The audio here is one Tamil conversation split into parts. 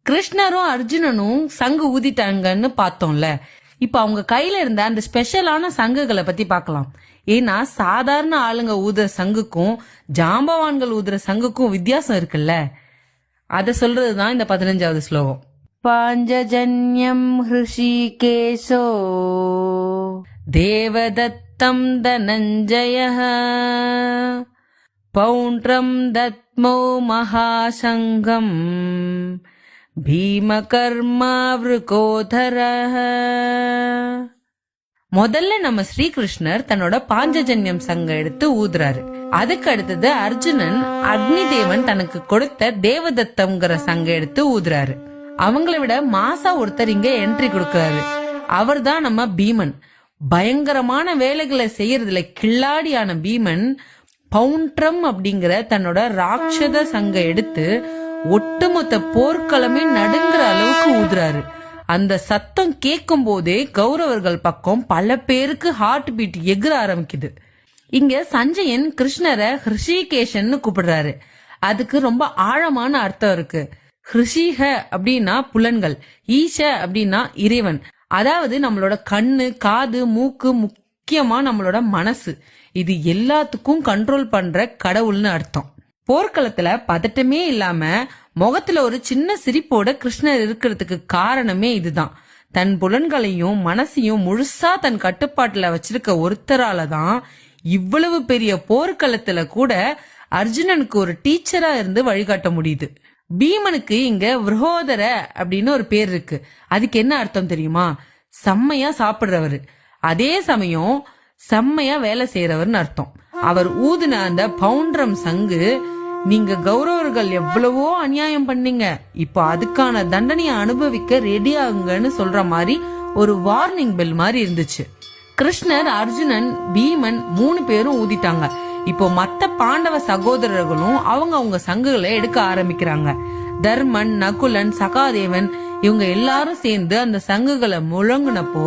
கிருஷ்ணரும் அர்ஜுனனும் சங்கு ஊதிட்டாங்கன்னு பார்த்தோம்ல. இப்ப அவங்க கையில இருந்த அந்த ஸ்பெஷலான சங்குகளை பத்தி பார்க்கலாம். ஏன்னா சாதாரண ஆளுங்க ஊதுற சங்குக்கும் ஜாம்பவான்கள் ஊதுற சங்குக்கும் வித்தியாசம் இருக்குல்ல. அத சொல்றதுதான் இந்த 15வது ஸ்லோகம். பாஞ்சஜன்யம் ஹிருஷிகேசோ தேவதத்தம் தனஞ்சயः பௌண்ட்ரம் தத்மோ மகாசங்கம் பீமகர்மா விருகோதரः. முதல்ல நம்ம ஸ்ரீகிருஷ்ணர் தன்னோட பாஞ்சஜன்யம் சங்க எடுத்து ஊதுறாரு. அதுக்கு அடுத்தது அர்ஜுனன் அக்னி தேவன் தனக்கு கொடுத்த தேவதத்தம்ங்கிற சங்க எடுத்து ஊதுறாரு. அவங்கள விட மாசா ஒருத்தர் இங்க என்ட்ரி கொடுக்கறாரு. அவர் தான் நம்ம பீமன். பயங்கரமான வேலைகளை செய்யறதுல கில்லாடியான பீமன் பவுண்ட்ரம் அப்படிங்கிற தன்னோட ராட்சத சங்க எடுத்து ஒட்டுமொத்த போர்க்களமே நடுங்குற அளவுக்கு ஊதுறாரு. அந்த சத்தம் கேட்கும் போதே கௌரவர்கள் பக்கம் பல பேருக்கு ஹார்ட் பீட் எகிற ஆரம்பிக்குது. இங்க சஞ்சயன் கிருஷ்ணரை ஹிருஷிகேஷன்னு கூப்பிடுறாரு. அதுக்கு ரொம்ப ஆழமான அர்த்தம் இருக்கு. ஹிருஷிக அப்படின்னா புலன்கள், ஈஷ அப்படின்னா இறைவன். அதாவது நம்மளோட கண்ணு, காது, மூக்கு, முக்கியமா நம்மளோட மனசு, இது எல்லாத்துக்கும் கண்ட்ரோல் பண்ற கடவுள்னு அர்த்தம். போர்க்களத்துல பதட்டமே இல்லாம முகத்துல ஒரு சின்ன சிரிப்போட கிருஷ்ணர் இருக்கிறதுக்கு காரணமே இதுதான். தன் புலன்களையும் மனசையும் முழுசா தன் கட்டுப்பாட்டுல வச்சிருக்க ஒருத்தராலதான் இவ்வளவு பெரிய போர்க்களத்துல கூட அர்ஜுனனுக்கு ஒரு டீச்சரா இருந்து வழிகாட்ட முடியுது. பீமனுக்கு இங்க விருகோதர அப்படின்னு ஒரு பேர் இருக்கு. அதுக்கு என்ன அர்த்தம் தெரியுமா? செம்மையா சாப்பிடுறவரு, அதே சமயம் செம்மையா வேலை செய்யறவர்னு அர்த்தம். அவர் ஊதுன அந்த பவுண்ட்ரம் சங்கு, நீங்க கௌரவர்கள் எவ்வளவோ அநியாயம் பண்ணீங்க, இப்ப அதுக்கான தண்டனையை அனுபவிக்க ரெடி ஆகுங்கன்னு சொல்ற மாதிரி ஒரு வார்னிங் பெல் மாதிரி இருந்துச்சு. கிருஷ்ணர், அர்ஜுனன், பீமன் 3 பேரும் ஊதிட்டாங்க. இப்போ மத்த பாண்டவ சகோதரர்களும் அவங்க சங்குகளை எடுக்க ஆரம்பிக்கிறாங்க. தர்மன், நகுலன், சகாதேவன் இவங்க எல்லாரும் சேர்ந்து அந்த சங்குகளை முழங்குனப்போ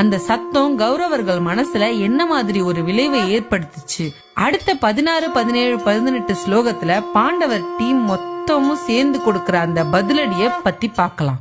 அந்த சத்தம் கௌரவர்கள் மனசுல என்ன மாதிரி ஒரு விளைவை ஏற்படுத்துச்சு? அடுத்த 16, 17, 18 ஸ்லோகத்துல பாண்டவர் டீம் மொத்தமும் சேர்ந்து கொடுக்கற அந்த பதிலடிய பத்தி பார்க்கலாம்.